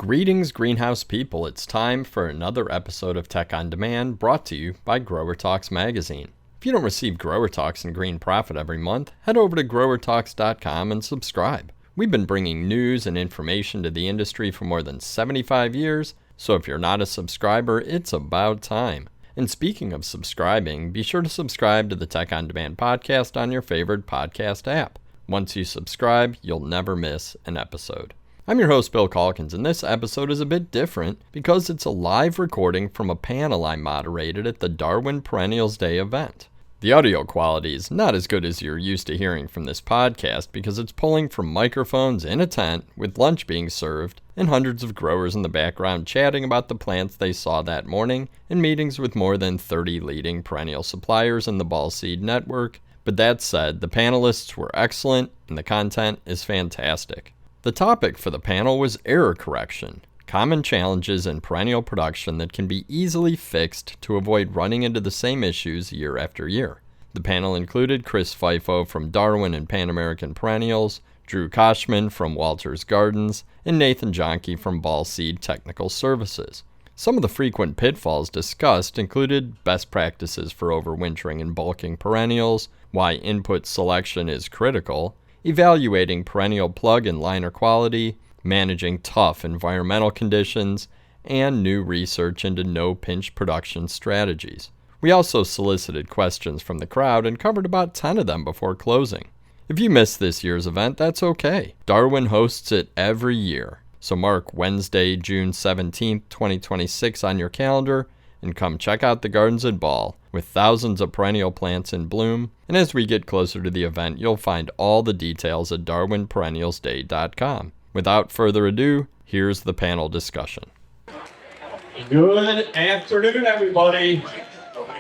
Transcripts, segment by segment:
Greetings, greenhouse people. It's time for another episode of Tech on Demand, brought to you by Grower Talks magazine. If you don't receive Grower Talks and Green Profit every month, head over to growertalks.com and subscribe. We've been bringing news and information to the industry for more than 75 years, so if you're not a subscriber, it's about time. And speaking of subscribing, be sure to subscribe to the Tech on Demand podcast on your favorite podcast app. Once you subscribe, you'll never miss an episode. I'm your host, Bill Calkins, and this episode is a bit different because it's a live recording from a panel I moderated at the Darwin Perennials Day event. The audio quality is not as good as you're used to hearing from this podcast because it's pulling from microphones in a tent with lunch being served and hundreds of growers in the background chatting about the plants they saw that morning in meetings with more than 30 leading perennial suppliers in the Ball Seed network. But that said, the panelists were excellent and the content is fantastic. The topic for the panel was error correction, common challenges in perennial production that can be easily fixed to avoid running into the same issues year after year. The panel included Chris Fifo from Darwin and PanAmerican Perennials, Drew Koschmann from Walter's Gardens, and Nathan Jahnke from Ball Seed Technical Services. Some of the frequent pitfalls discussed included best practices for overwintering and bulking perennials, why input selection is critical, evaluating perennial plug and liner quality, managing tough environmental conditions, and new research into no-pinch production strategies. We also solicited questions from the crowd and covered about 10 of them before closing. If you missed this year's event, that's okay. Darwin hosts it every year, so mark Wednesday, June 17th, 2026 on your calendar and come check out the gardens at Ball with thousands of perennial plants in bloom. And as we get closer to the event, you'll find all the details at darwinperennialsday.com. Without further ado, here's the panel discussion. Good afternoon, everybody.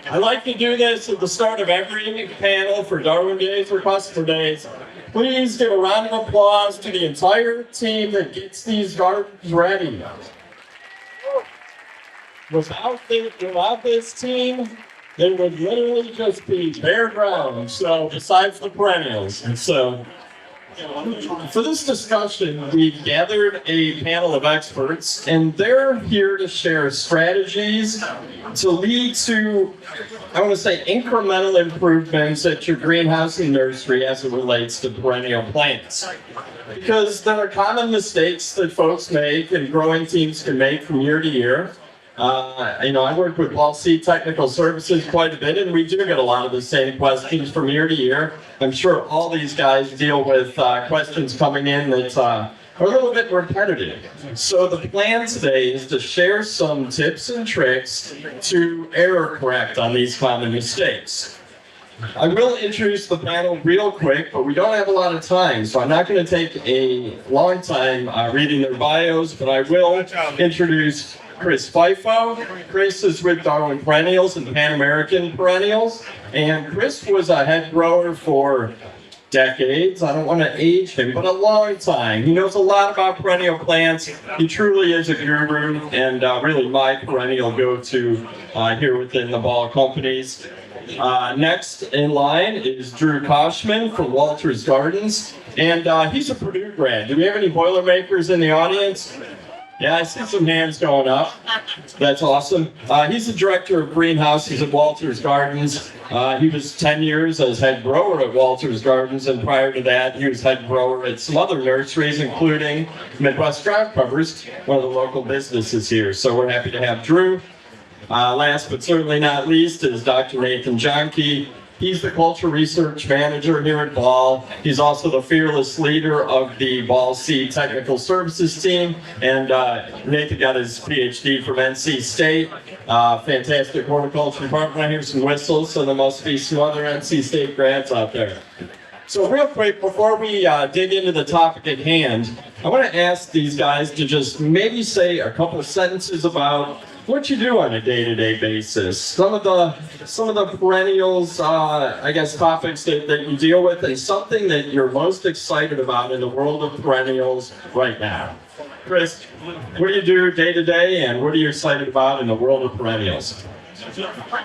I like to do this at the start of every panel for Darwin Days or Customer Days. Please give a round of applause to the entire team that gets these gardens ready. Without this team, there would literally just be bare ground, so besides the perennials. And so, for this discussion, we gathered a panel of experts, and they're here to share strategies to lead to, I want to say, incremental improvements at your greenhouse and nursery as it relates to perennial plants. Because there are common mistakes that folks make and growing teams can make from year to year. I work with Ball Seed Technical Services quite a bit, and we do get a lot of the same questions from year to year. I'm sure all these guys deal with questions coming in that are a little bit repetitive. So the plan today is to share some tips and tricks to error correct on these common mistakes. I will introduce the panel real quick, but we don't have a lot of time, so I'm not going to take a long time reading their bios, but I will introduce Chris Fifo. Chris is with Darwin Perennials and PanAmerican Perennials, and Chris was a head grower for decades. I don't want to age him, but a long time. He knows a lot about perennial plants. He truly is a guru, and really my perennial go-to here within the Ball companies. Next in line is Drew Koschmann from Walter's Gardens, and he's a Purdue grad. Do we have any Boilermakers in the audience? Yeah, I see some hands going up. That's awesome. He's the director of greenhouses at Walter's Gardens. He was 10 years as head grower at Walter's Gardens, and prior to that, he was head grower at some other nurseries, including Midwest Ground Covers, one of the local businesses here. So we're happy to have Drew. Last but certainly not least is Dr. Nathan Jahnke. He's the culture research manager here at Ball. He's also the fearless leader of the Ball Seed Technical Services team. And Nathan got his PhD from NC State. Fantastic horticulture department. I hear some whistles, so there must be some other NC State grads out there. So real quick, before we dig into the topic at hand, I want to ask these guys to just maybe say a couple of sentences about what you do on a day-to-day basis. Some of the perennials, topics that you deal with, and something that you're most excited about in the world of perennials right now. Chris, what do you do day-to-day, and what are you excited about in the world of perennials?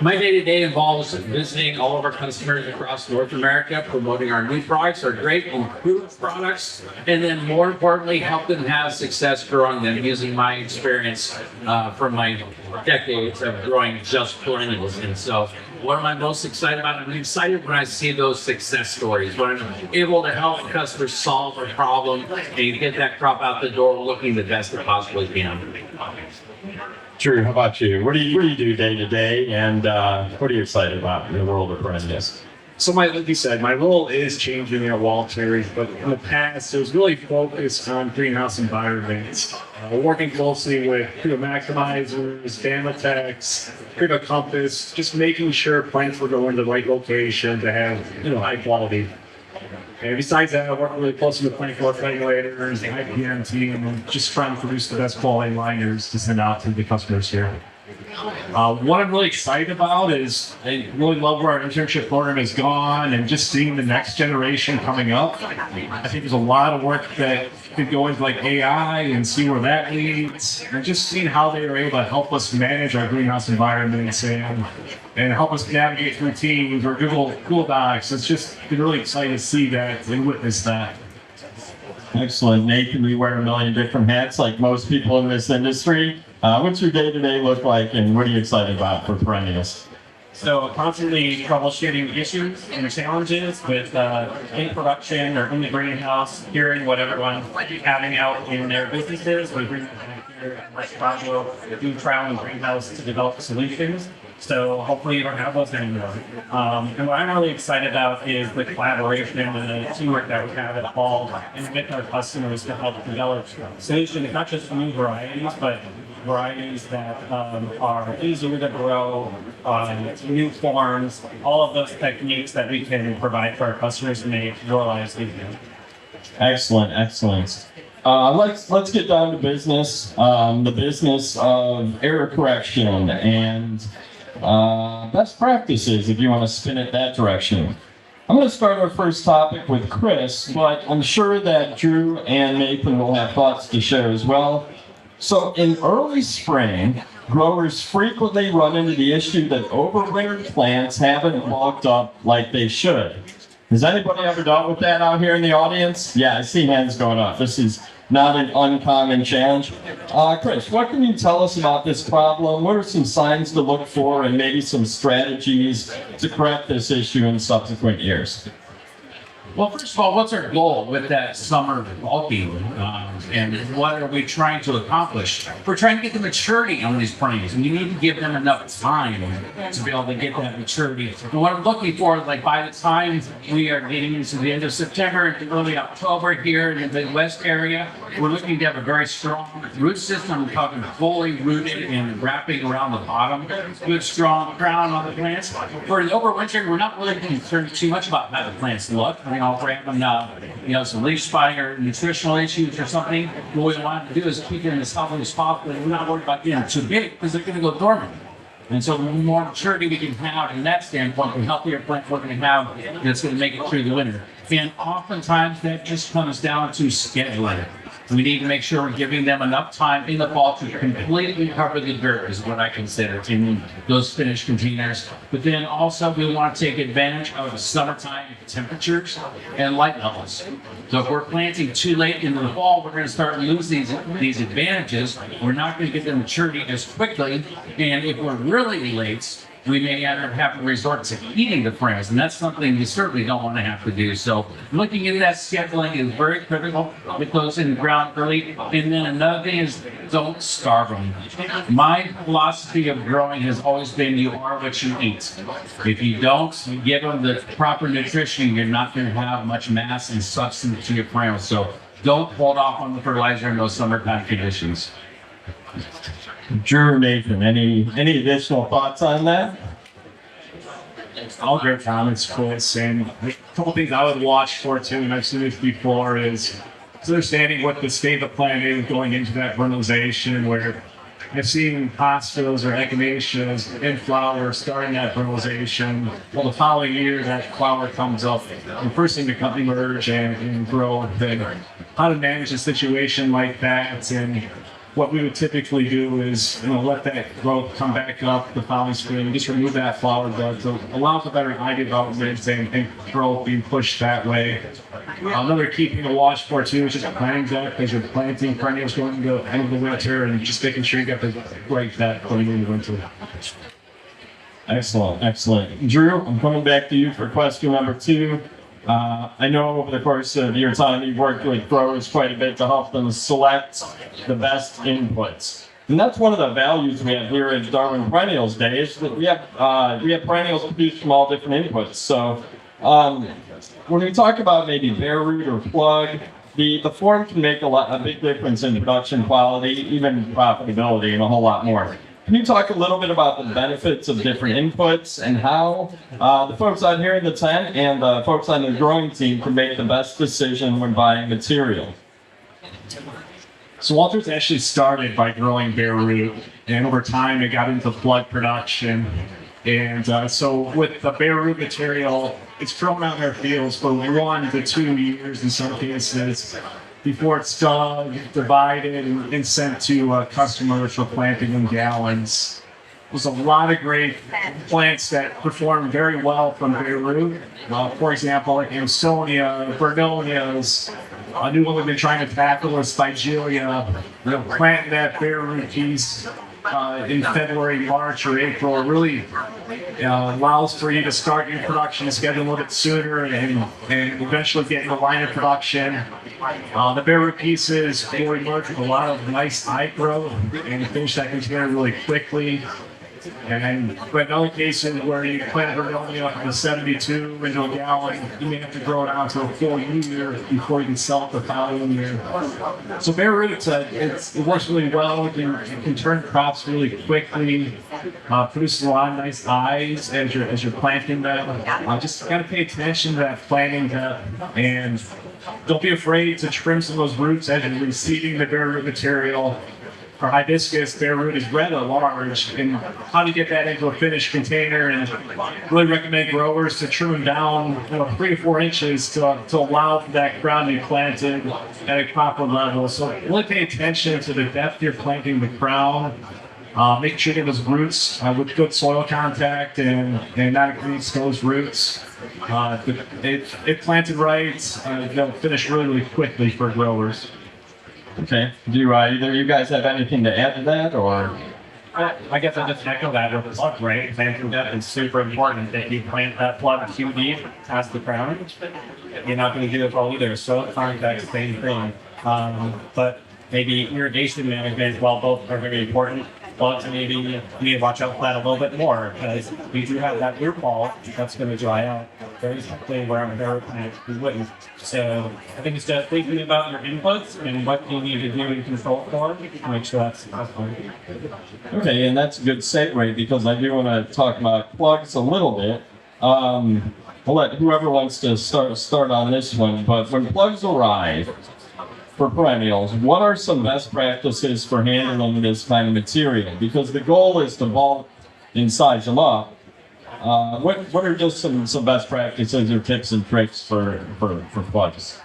My day-to-day involves visiting all of our customers across North America, promoting our new products, our great improved products, and then more importantly, help them have success growing them using my experience from my decades of growing just perennials. And so what am I most excited about? I'm excited when I see those success stories, when I'm able to help customers solve a problem and get that crop out the door looking the best it possibly can. Drew, how about you? What do you do day to day, and what are you excited about in the world of perennials? So like you said, my role is changing at Walter, but in the past, it was really focused on greenhouse environments, working closely with maximizers, Damatex, Critter Compass, just making sure plants were going to the right location to have high quality. And besides that, I work really closely with plant growth regulators, the IPM team, and just trying to produce the best quality liners to send out to the customers here. What I'm really excited about is I really love where our internship program has gone and just seeing the next generation coming up. I think there's a lot of work that could go into like AI and see where that leads, and just seeing how they are able to help us manage our greenhouse environments and help us navigate through Teams or Google Docs. It's just been really exciting to see that and witness that. Excellent. Nathan, we wear a million different hats like most people in this industry. What's your day-to-day look like, and what are you excited about for perennials? So constantly troubleshooting issues and challenges with in production or in the greenhouse, hearing what everyone's having out in their businesses. We bring that back here at Chicago, do trial and greenhouse to develop solutions. So hopefully you don't have those anymore. And what I'm really excited about is the collaboration and the teamwork that we have at Hall and with our customers to help develop solutions, not just new varieties, but varieties that are easier to grow, new forms, all of those techniques that we can provide for our customers to make your lives easier. Excellent, excellent. Let's get down to business. The business of error correction and best practices, if you want to spin it that direction. I'm going to start our first topic with Chris, but I'm sure that Drew and Nathan will have thoughts to share as well. So in early spring, growers frequently run into the issue that overwintered plants haven't bulked up like they should. Has anybody ever dealt with that out here in the audience? Yeah, I see hands going up. This is not an uncommon challenge. Chris, what can you tell us about this problem? What are some signs to look for and maybe some strategies to correct this issue in subsequent years? Well, first of all, what's our goal with that summer bulking, and what are we trying to accomplish? We're trying to get the maturity on these perennials, and you need to give them enough time to be able to get that maturity. And what I'm looking for is, like, by the time we are getting into the end of September and early October here in the Midwest area, we're looking to have a very strong root system. We're talking fully rooted and wrapping around the bottom, good strong crown on the plants. For the overwintering, we're not really concerned too much about how the plants look. If we're having, some leaf spotting or nutritional issues or something, what we want to do is keep them as healthy as possible. We're not worried about getting too big because they're going to go dormant. And so the more maturity we can have in that standpoint, the healthier plant we're going to have that's going to make it through the winter. And oftentimes that just comes down to scheduling. We need to make sure we're giving them enough time in the fall to completely cover the dirt is what I consider in those finished containers. But then also we want to take advantage of the summertime temperatures and light levels. So if we're planting too late into the fall, we're going to start losing these advantages. We're not going to get the maturity as quickly. And if we're really late, we may end up having to resort to heating the frames, and that's something you certainly don't want to have to do. So looking at that scheduling is very critical. Get those in the ground early. And then another thing is don't starve them. My philosophy of growing has always been you are what you eat. If you don't give them the proper nutrition, you're not going to have much mass and substance to your frames. So don't hold off on the fertilizer in those summertime conditions. Drew, Nathan, any additional thoughts on that? All great comments, Chris. And a couple things I would watch for too, and I've seen this before, is understanding what the state of the plant is going into that vernalization, where I've seen hostas or echinaceas in flower starting that vernalization. Well, the following year, that flower comes up, and first thing to come emerge and grow. Then how to manage a situation like that, and what we would typically do is, let that growth come back up the following spring, just remove that flower bud to allow for better eye development and growth being pushed that way. Another key thing to watch for too is just planting depth as you're planting perennials going into the end of the winter, and just making sure you got the right depth going into the winter. Excellent, excellent. Drew, I'm coming back to you for question number 2. I know over the course of your time you've worked with growers quite a bit to help them select the best inputs. And that's one of the values we have here at Darwin Perennials Day, is that we have perennials produced from all different inputs. So when we talk about maybe bare root or plug, the form can make a big difference in production quality, even profitability, and a whole lot more. Can you talk a little bit about the benefits of different inputs and how the folks out here in the tent and the folks on the growing team can make the best decision when buying material? So Walter's actually started by growing bare root, and over time it got into plug production. And so with the bare root material, it's grown out in our fields for 1 to 2 years in some cases before it's dug, divided, and sent to customers for planting in gallons. There's a lot of great plants that perform very well from bare root. For example, like Amsonia, Bernonias. A new one we've been trying to tackle is Spigelia. Planting that bare root piece in February, March, or April really allows for you to start your production schedule a little bit sooner and eventually get in the line of production. The bare root pieces will emerge with a lot of nice eye growth and finish that container really quickly. But in other cases where you plant Vernonia from a 72 into a gallon, you may have to grow it out to a full year before you can sell it the following year. So bare root, it works really well. It can turn crops really quickly, produces a lot of nice eyes as you're planting them. Just got to pay attention to that planting depth, and don't be afraid to trim some of those roots as you're receiving the bare root material. For hibiscus, bare root is rather large, and how to get that into a finished container, and really recommend growers to trim them down 3 to 4 inches to allow for that crown to be planted at a proper level. So really pay attention to the depth you're planting the crown. Make sure you get those roots with good soil contact and not exposed roots. If planted right, they'll finish really, really quickly for growers. Okay. Do either of you guys have anything to add to that, or? I guess I just echo that with the plug, right? Planting depth is super important. That you plant that plug too deep past the crown, you're not going to do it well either. So contact, same thing. But maybe irrigation management, while both are very important, but maybe you need to watch out for that a little bit more, because we do have that root ball that's going to dry out very quickly where I'm very plant we wouldn't. So I think it's just thinking about your inputs and what you need to do in control for to make sure that's successful. Okay, and that's a good segue, because I do want to talk about plugs a little bit. I'll let whoever wants to start on this one, but when plugs arrive for perennials, what are some best practices for handling this kind of material? Because the goal is to bulk and size them up. What are just some best practices or tips and tricks for plugs?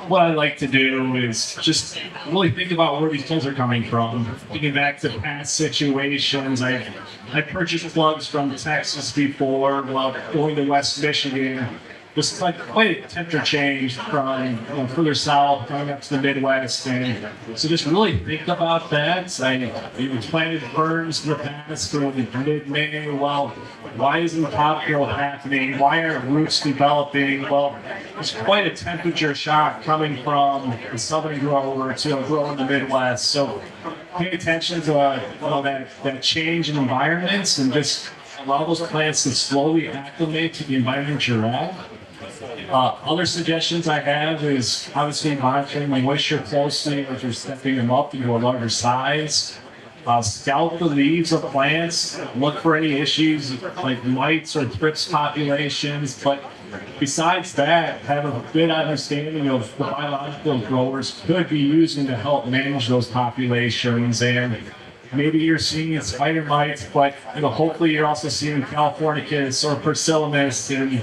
What I like to do is just really think about where these plants are coming from. Thinking back to past situations, I purchased plugs from Texas before while going to West Michigan. There's quite a temperature change from further south coming up to the Midwest, and so just really think about that. I planted ferns in the past in mid-May. Well, why isn't top growth happening? Why aren't roots developing? Well, there's quite a temperature shock coming from the southern grower to grow in the Midwest. So pay attention to that change in environments, and just allow those plants to slowly acclimate to the environment you're at. Other suggestions I have is obviously monitoring the moisture closely as you're stepping them up into a larger size. Scout the leaves of plants, look for any issues like mites or thrips populations, but besides that, have a good understanding of the biological growers could be using to help manage those populations. And maybe you're seeing spider mites, but hopefully you're also seeing Californicus or Persilimus, and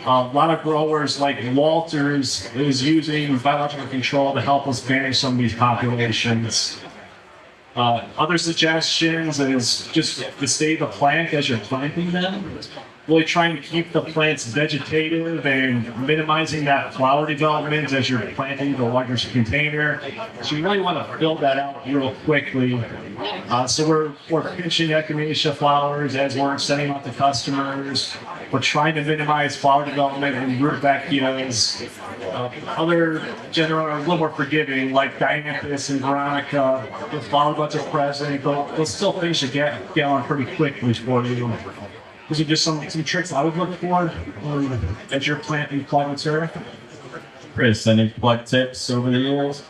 a lot of growers like Walters is using biological control to help us manage some of these populations. Other suggestions is just to save the plant as you're planting them. Really trying to keep the plants vegetative and minimizing that flower development as you're planting the larger container. So you really want to build that out real quickly. So we're pinching echinacea flowers as we're sending out to customers. We're trying to minimize flower development and rudbeckias. Other general are a little more forgiving, like Dianthus and Veronica. The flower buds are present, they'll still finish a gallon pretty quickly for you. These are just some tricks I would look for as you're planting Clementura. Chris, any plug tips over the years?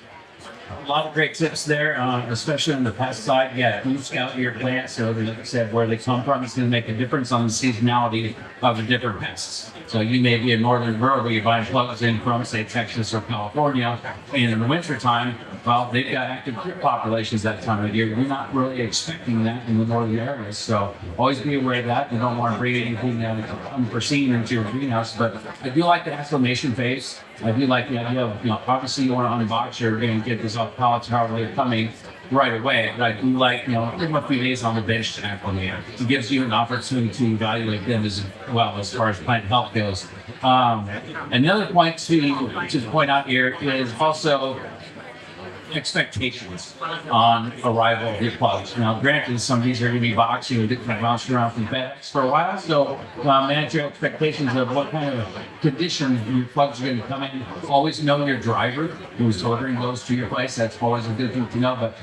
A lot of great tips there, especially on the pest side. Yeah, you scout your plants. So, like I said, where they come from is going to make a difference on the seasonality of the different pests. So you may be in northern rural where you're buying plugs in from, say, Texas or California, and in the wintertime, well, they've got active crick populations that time of year. You're not really expecting that in the northern areas. So always be aware of that. You don't want to bring anything unforeseen into your greenhouse. But I do like the acclimation phase. I do like the idea of, obviously you want to unbox your and get this off pallets however they're coming right away. But I do like, give them a few days on the bench to acclimate. It gives you an opportunity to evaluate them as well as far as plant health goes. Another point to point out here is also expectations on arrival of your plugs. Now, granted, some of these are going to be boxy or bounced around from FedEx for a while, so manage your expectations of what kind of condition your plugs are going to come in. Always know your driver who's ordering those to your place. That's always a good thing to know. But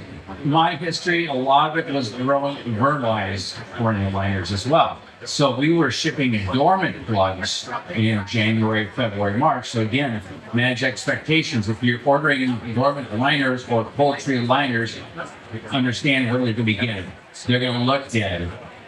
my history, a lot of it was growing fertilized perennial liners as well. So we were shipping dormant plugs in January, February, March. So again, manage expectations. If you're ordering dormant liners or poultry liners, understand where they're going to begin. They're going to look dead,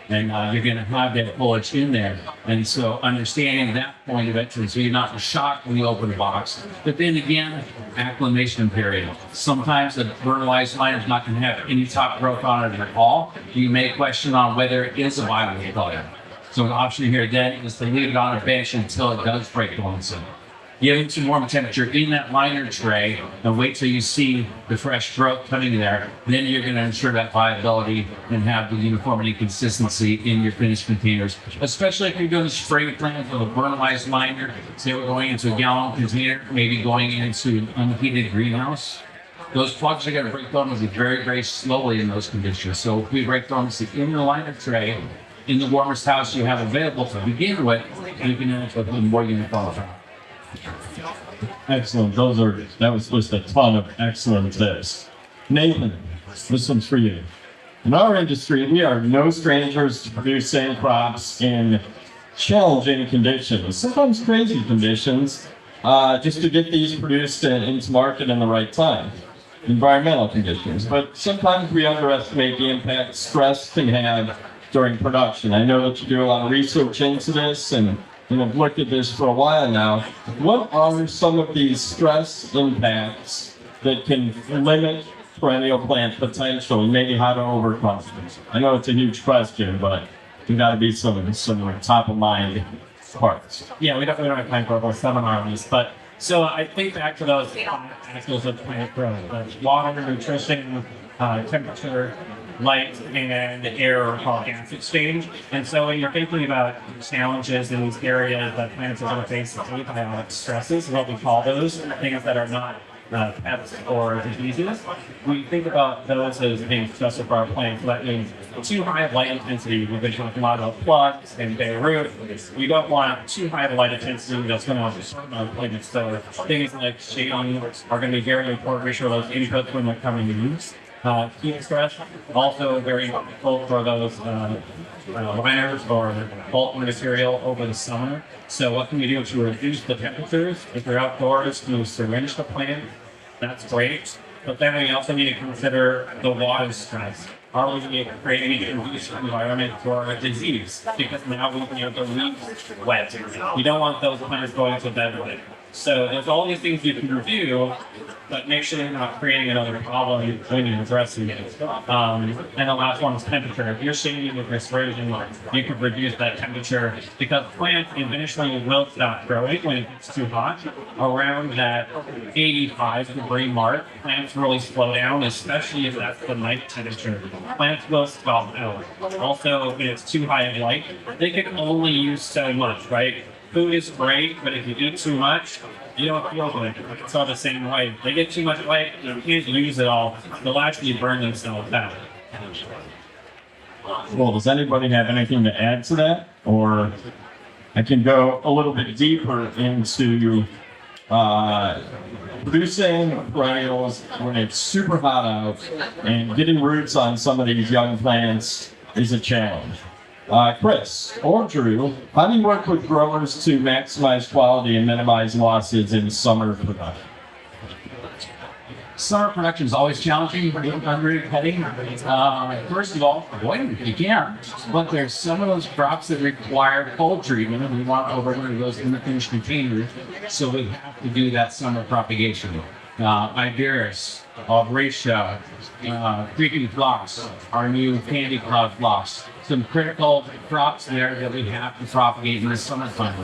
and you're going to have that foliage in there. And so understanding that point of it, so you're not shocked when you open the box. But then again, acclimation period. Sometimes the fertilized liner is not going to have any top growth on it at all. You may question on whether it is a viable plug. So an option here then is to leave it on a bench until it does break dormancy. Give it some warm temperature in that liner tray and wait till you see the fresh growth coming there. Then you're going to ensure that viability and have the uniformity and consistency in your finished containers. Especially if you're doing a spring plant with a fertilized liner, say we're going into a gallon container, maybe going into an unheated greenhouse. Those plugs are going to break dormancy very, very slowly in those conditions. So if we break dormancy in the liner tray, in the warmest house you have available to begin with, you can end up with a more uniform. Excellent. That was just a ton of excellent tips. Nathan, this one's for you. In our industry, we are no strangers to producing crops in challenging conditions, sometimes crazy conditions, just to get these produced into market in the right time. Environmental conditions. But sometimes we underestimate the impact stress can have during production. I know that you do a lot of research into this and have looked at this for a while now. What are some of these stress impacts that can limit perennial plant potential and maybe how to overcome them? I know it's a huge question, but there got to be some top of mind parts. Yeah, we don't have time for a whole seminar on this, but so I think back to those factors of plant growth: water, nutrition, temperature, light, and air, or called gas exchange. And so when you're thinking about challenges in these areas that plants are going to face, abiotic stresses, what we call those, things that are not pests or diseases, we think about those as being stressful for our plants. So that means too high of light intensity. We've been talking a lot about plugs and Beirut. We don't want too high of light intensity that's going to disturb our plants. So things like shading are going to be very important. Make sure those inputs when they're coming in use. Heat stress, also very helpful for those liners or bulk material over the summer. So what can you do to reduce the temperatures? If you're outdoors, you syringe the plant, that's great. But then we also need to consider the water stress. Are we creating a conducive environment for a disease? Because now we the leaves wet. You don't want those plants going to bed with it. So there's all these things you can review, but make sure you're not creating another problem when you're addressing it. And the last one is temperature. If you're shading with this version, you can reduce that temperature because plants eventually will stop growing when it gets too hot. Around that 85-degree mark, plants really slow down, especially if that's the night temperature. Plants will stop out. Also, if it's too high in light, they can only use so much, right? Food is great, but if you eat too much, you don't feel good. It's all the same way. They get too much light, you can't use it all. They'll actually burn themselves out. Well, does anybody have anything to add to that? Or I can go a little bit deeper into producing perennials when it's super hot out and getting roots on some of these young plants is a challenge. Chris or Drew, how do you work with growers to maximize quality and minimize losses in summer production? Summer production is always challenging under heading. First of all, avoid them if you can. But there's some of those crops that require cold treatment, and we want to overwinter those in the finished container. So we have to do that summer propagation. Iberis, Albracia, creeping phlox, our new candy cloud phlox. Some critical crops there that we have to propagate in the summertime.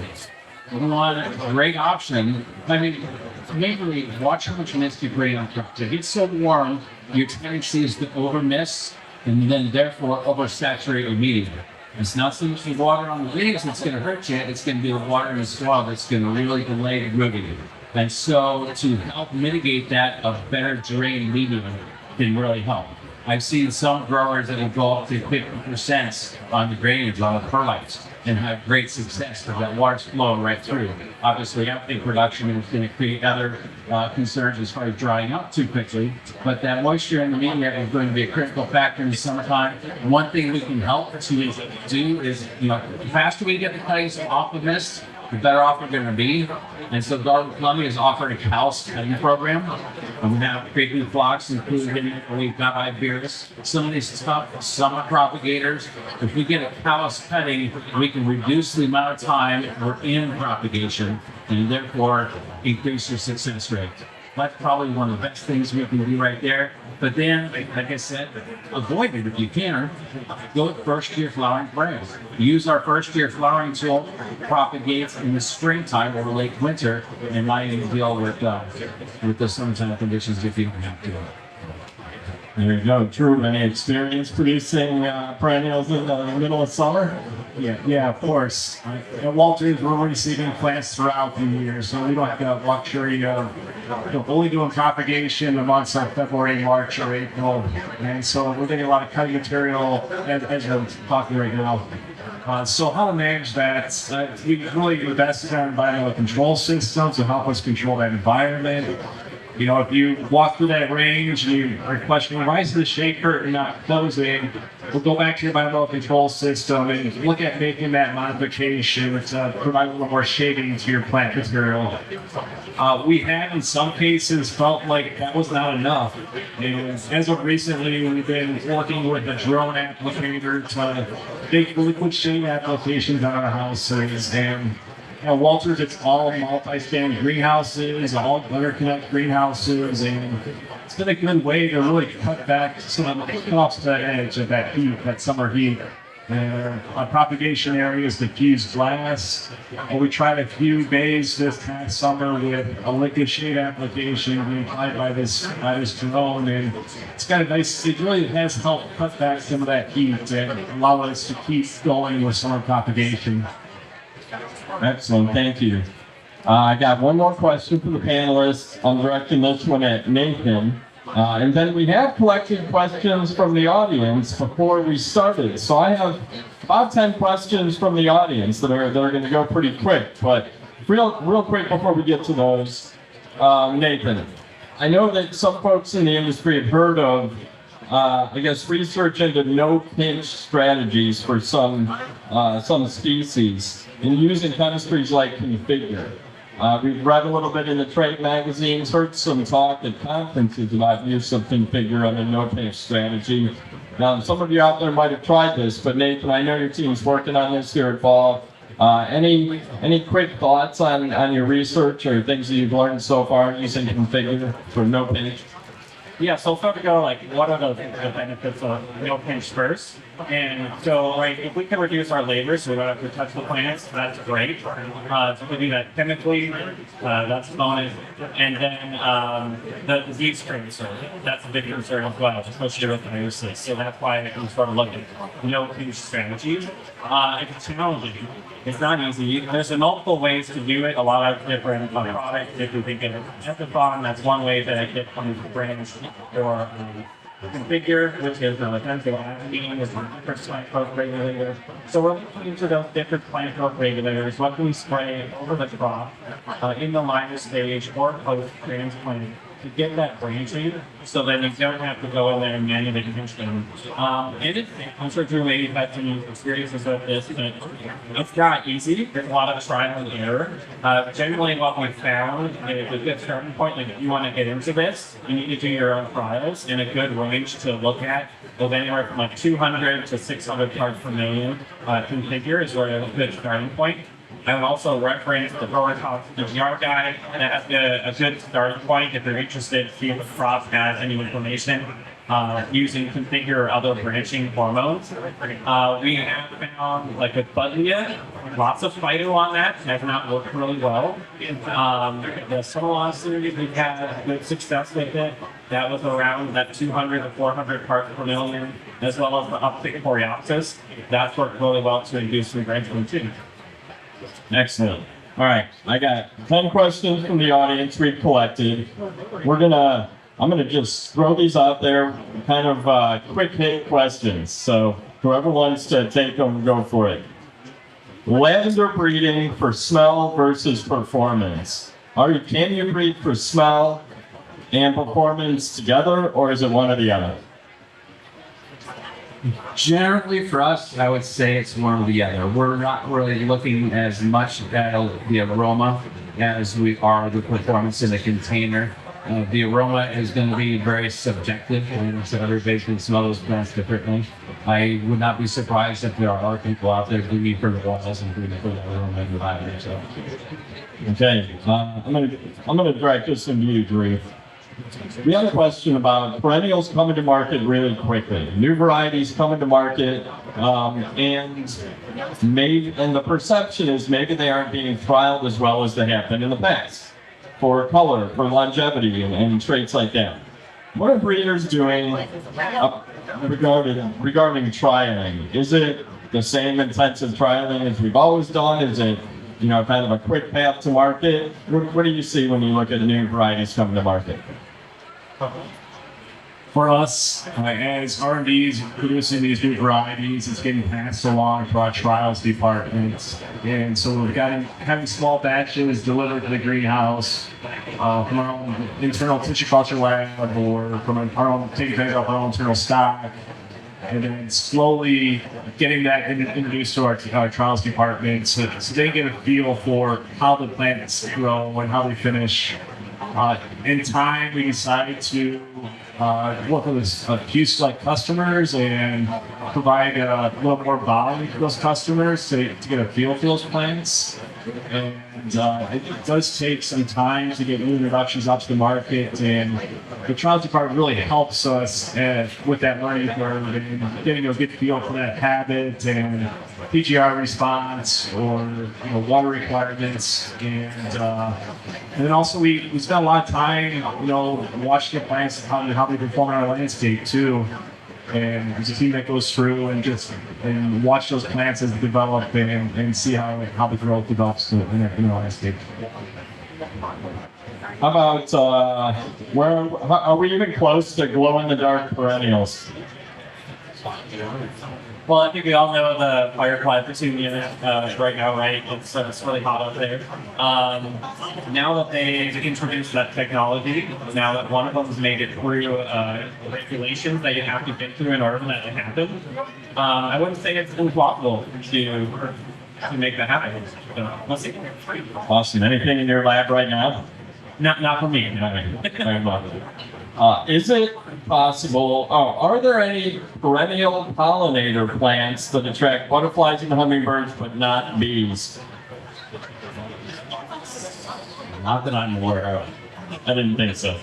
One great option, I mean, mainly watch how much mist you put on crops. If it's so warm, your tendency is to over mist and then therefore oversaturate immediately. It's not so much the water on the leaves that's going to hurt you, it's going to be the water in the soil that's going to really delay the rooting. And so to help mitigate that, a better drain medium can really help. I've seen some growers that will go up to 50% on the drainage on the perlites and have great success because that water's flowing right through. Obviously, empty production is going to create other concerns as far as drying out too quickly, but that moisture in the media is going to be a critical factor in the summertime. One thing we can help to do is, the faster we get the cuttings off the mist, the better off we're going to be. And so Darwin Columbia is offering a callus cutting program. And we have creeping phlox included in it. We've got Iberis. Some of these tough summer propagators, if we get a callus cutting, we can reduce the amount of time we're in propagation and therefore increase your success rate. That's probably one of the best things we can do right there. But then, like I said, avoid it if you can. Go with first-year flowering perennials. Use our first-year flowering tool, propagate in the springtime or late winter, and not even deal with the summertime conditions if you don't have to. There you go. Drew, any experience producing perennials in the middle of summer? Yeah, of course. At Walters, we're receiving plants throughout the year, so we don't have the luxury of only doing propagation the months of February, March, or April. And so we're getting a lot of cutting material as I'm talking right now. So how to manage that? We really invest in our environmental control systems to help us control that environment. If you walk through that range and you are questioning, why is the shade curtain not closing? We'll go back to your environmental control system and look at making that modification to provide a little more shading to your plant material. We have, in some cases, felt like that was not enough. And as of recently, we've been working with a drone applicator to make liquid shade applications on our houses. And Walters, it's all multi-stand greenhouses, all interconnect greenhouses, and it's been a good way to really cut back cut off the edge of that heat, that summer heat. On propagation areas, diffuse glass. We tried a few days this past summer with a liquid shade application being applied by this drone, and it's got a nice. It really has helped cut back some of that heat and allow us to keep going with summer propagation. Excellent, thank you. I got one more question for the panelists. I'm directing this one at Nathan. And then we have collected questions from the audience before we started. So I have about 10 questions from the audience that are going to go pretty quick. But real quick before we get to those, Nathan, I know that some folks in the industry have heard of research into no-pinch strategies for some species and using chemistries like configure. We've read a little bit in the trade magazines, heard some talk at conferences about use of configure on a no-pinch strategy. Now, some of you out there might have tried this, but Nathan, I know your team's working on this here at Ball. Any quick thoughts on your research or things that you've learned so far using Configure for no pinch? Yeah, so far to go, like, what are the benefits of no pinch first? And so, like, if we can reduce our labor so we don't have to touch the plants, that's great. So if we do that chemically, that's a bonus. And then the disease concern, that's a big concern as well, especially with viruses. So that's why we started looking at no pinch strategies. It's challenging. It's not easy. There's multiple ways to do it. A lot of different products. If you think of Ethicon, that's one way that I get from the branch. Or Configure, which is essential acting, is a different plant growth regulator. So we're looking into those different plant growth regulators. What can we spray over the crop in the liner stage or post transplant to get that branching, so then you don't have to go in there and manually pinch them. I'm sure Drew maybe had some experiences with this, but it's not easy. There's a lot of trial and error. Generally, what we've found is a good starting point. Like, if you want to get into this, you need to do your own trials, and a good range to look at is anywhere from like 200 to 600 parts per million. Configure is where a good starting point. I would also reference the Darwin PGR guide, and that has a good starting point if you're interested to see if the crop has any inflammation using Configure or other branching hormones. We have found, like with Buddleia, lots of phyto on that, has not worked really well. The Solon series, we've had good success with it. That was around that 200 to 400 parts per million, as well as the uptick Coreopsis. That's worked really well to induce some branching too. Excellent. All right, I got 10 questions from the audience we've collected. I'm gonna just throw these out there, kind of quick hit questions. So whoever wants to take them, go for it. Lavender breeding for smell versus performance. Can you breed for smell and performance together, or is it one or the other? Generally, for us, I would say it's one or the other. We're not really looking as much at the aroma as we are the performance in the container. The aroma is going to be very subjective, and so everybody can smell those plants differently. I would not be surprised if there are people out there breeding for the oils and breeding for the aroma and the lavender. So, okay, I'm gonna direct this into you, Drew. We have a question about perennials coming to market really quickly. New varieties coming to market, and the perception is maybe they aren't being trialed as well as they have been in the past for color, for longevity, and traits like that. What are breeders doing regarding trialing? Is it the same intensive trialing as we've always done? Is it kind of a quick path to market? What do you see when you look at new varieties coming to market? For us, as R&D is producing these new varieties, it's getting passed along to our trials departments. And so we've got having small batches delivered to the greenhouse from our own internal tissue culture lab, or from our own, taking things off our own internal stock. And then slowly getting that introduced to our trials department so they get a feel for how the plants grow and how they finish. In time, we decided to work with a few select customers and provide a little more volume to those customers to get a feel for those plants. And it does take some time to get new introductions out to the market, and the trials department really helps us with that learning curve and getting a good feel for that habit and PGR response or water requirements, and then also we spend a lot of time watching the plants and how they perform in our landscape too. And there's a team that goes through and watch those plants as they develop and see how the growth develops in the landscape. How about are we even close to glow-in-the-dark perennials? Well, I think we all know the firefly petunia right now, right? It's really hot out there. Now that they've introduced that technology, now that one of them has made it through regulations that you have to get through in order for that to happen, I wouldn't say it's impossible to make that happen. So, we'll see. Awesome. Anything in your lab right now? Not for me. Very well. Is it possible, are there any perennial pollinator plants that attract butterflies and hummingbirds but not bees? Not that I'm aware of. I didn't think so.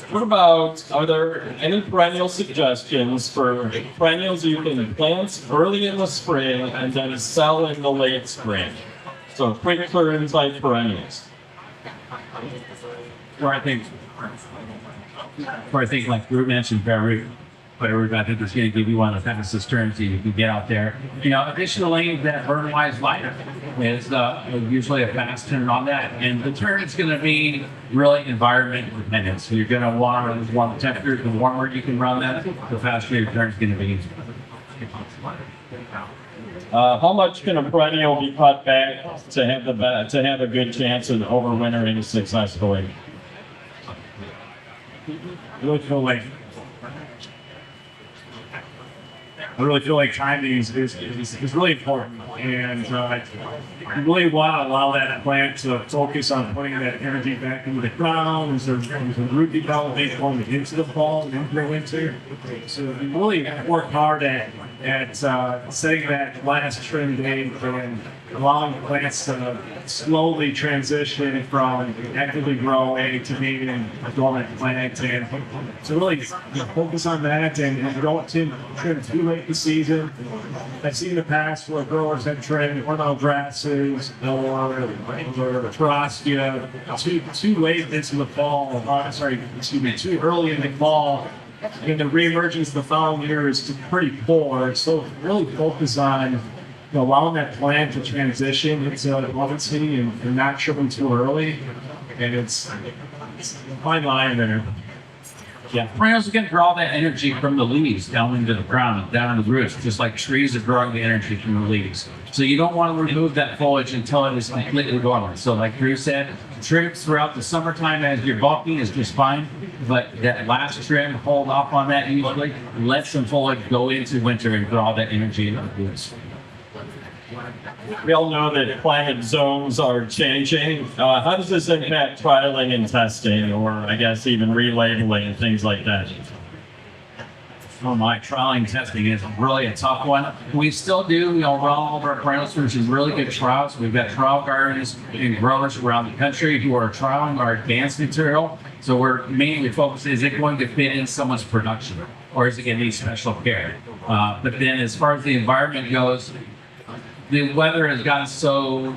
What about, are there any perennial suggestions for perennials you can plant early in the spring and then sell in the late spring? So quick turn type perennials. Where I think, like Drew mentioned, bare root, I think is going to give you one of the fastest turns that you can get out there. Additionally, that burn-wise light is usually a fast turn on that, and the turn is going to be really environment dependent. So you're going to want the temperature, the warmer you can run that, the faster your turn is going to be. How much can a perennial be cut back to have a good chance of overwintering successfully? I really feel like timing is really important, and you really want to allow that plant to focus on putting that energy back into the ground. There's root development going into the fall and into the winter. So you really work hard at setting that last trim date and allowing the plants to slowly transition from actively growing to being a dormant plant, and to really focus on that and don't trim too late this season. I've seen in the past where growers have trimmed ornamental grasses or Perovskite too late into the fall. Too early in the fall. And the reemergence the following year is pretty poor. So really focus on allowing that plant to transition into dormancy and not trimming too early. And it's a fine line there. Yeah, perennials are going to draw that energy from the leaves down into the ground, down in the roots, just like trees are drawing the energy from the leaves. So you don't want to remove that foliage until it is completely dormant. So like Drew said, trims throughout the summertime as you're bulking is just fine, but that last trim, hold off on that usually, let some foliage go into winter and draw that energy into the roots. We all know that climate zones are changing. How does this impact trialing and testing, or I guess even relabeling and things like that? Oh my, trialing and testing is really a tough one. We still do, run all of our perennials through some really good trials. We've got trial gardens and growers around the country who are trialing our advanced material. So we're mainly focused, is it going to fit in someone's production, or is it going to need special care? But then as far as the environment goes, the weather has gotten so,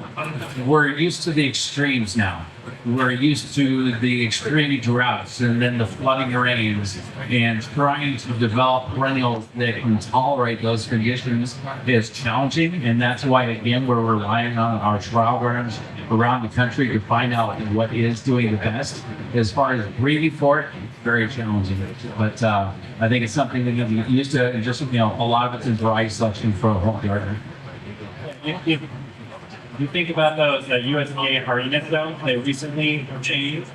we're used to the extremes now. We're used to the extreme droughts and then the flooding rains, and trying to develop perennials that can tolerate those conditions is challenging. And that's why, again, we're relying on our trial gardens around the country to find out what is doing the best. As far as breeding for it, very challenging. But I think it's something that you get used to, and just, a lot of it's in variety selection for a home garden. You think about those USDA hardiness zones, they recently changed.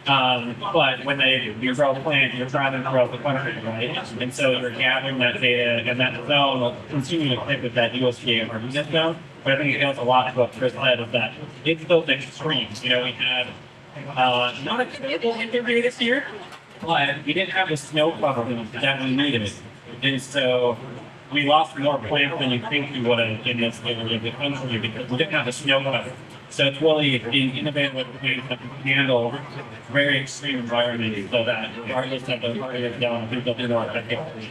But when you grow a plant, you're trying to grow the country, right? And so you're gathering that data, and that zone will continue to fit with that USDA hardiness zone. But I think it goes a lot to what Chris said, is that it's those extremes. We had not a terrible interview this year, but we didn't have the snow cover that we needed. And so we lost more plants than you think we would have in this area of the country because we didn't have the snow cover. So it's really being innovative with plants that can handle very extreme environments, so that regardless of the hardiness down, I think they'll do more effectively.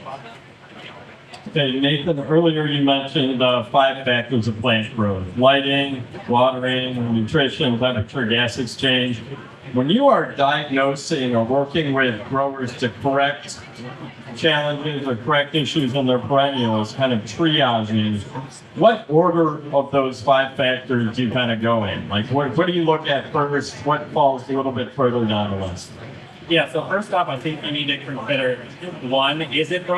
Okay, Nathan, earlier you mentioned 5 factors of plant growth: lighting, watering, nutrition, temperature, gas exchange. When you are diagnosing or working with growers to correct challenges or correct issues in their perennials, kind of triaging, what order of those 5 factors do you kind of go in? Like, what do you look at first? What falls a little bit further down the list? Yeah, so first off, I think you need to consider, one, is it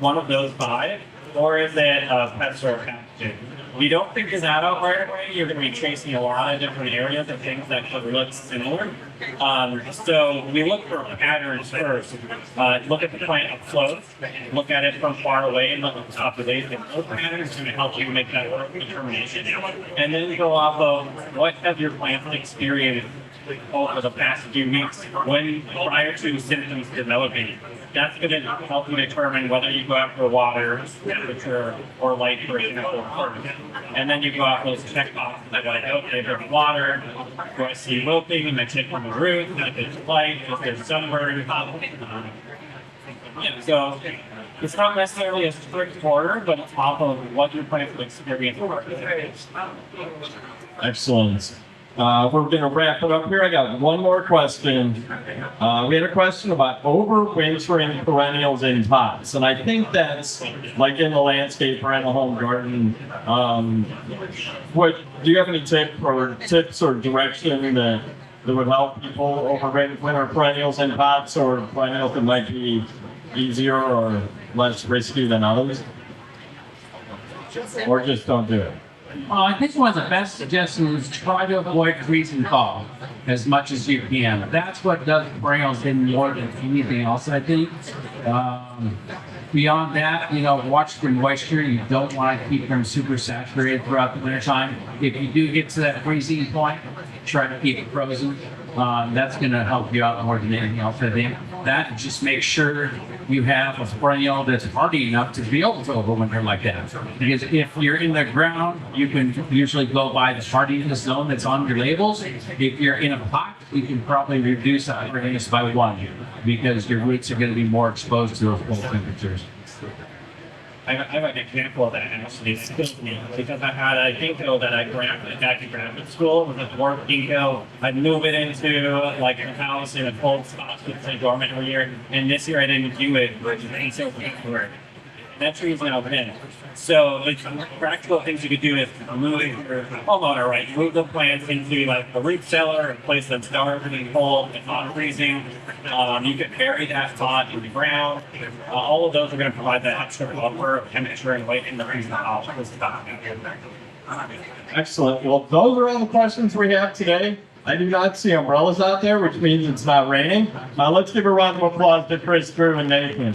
one of those 5, or is it pest or pathogen? We don't figure that out right away. You're going to be tracing a lot of different areas of things that could look similar. So we look for patterns first. Look at the plant up close, look at it from far away, and look at the population. Those patterns are going to help you make that work determination. And then go off of what have your plants experienced over the past few weeks when prior to symptoms developing. That's going to help you determine whether you go after water, temperature, or light, for example, first. And then you go after those check boxes like, okay, there's water, do I see wilting, am I checking the root, if there's light, if there's sunburn. Yeah, so it's not necessarily a strict order, but it's off of what your plants will experience. Excellent. We're going to wrap it up here. I got one more question. We had a question about overwintering perennials in pots, and I think that's like in the landscape perennial home garden. Do you have any tips or direction that would help people overwinter perennials in pots, or perennials that might be easier or less risky than others? Or just don't do it? I think one of the best suggestions is try to avoid freeze and thaw as much as you can. That's what does perennials in more than anything else, I think. Beyond that, watch the moisture. You don't want to keep them super saturated throughout the wintertime. If you do get to that freezing point, try to keep it frozen. That's going to help you out more than anything else, I think. That just make sure you have a perennial that's hardy enough to be able to overwinter like that. Because if you're in the ground, you can usually go by the hardiness zone that's on your labels. If you're in a pot, you can probably reduce that hardiness by 1 because your roots are going to be more exposed to those cold temperatures. I have an example of that actually. It kills me because I had a ginkgo that I grabbed back in graduate school. It was a dwarf ginkgo. I'd move it into like a house in a cold spot that's like dormant every year. And this year I didn't do it, and so for it. That tree's now dead. So like practical things you could do is move your homeowner, right? Move the plants into like a root cellar, a place that's dark and cold and not freezing. You could bury that pot in the ground. All of those are going to provide that extra buffer of temperature and weight in the freezing house. Excellent. Well, those are all the questions we have today. I do not see umbrellas out there, which means it's not raining. Let's give a round of applause to Chris, Drew, and Nathan.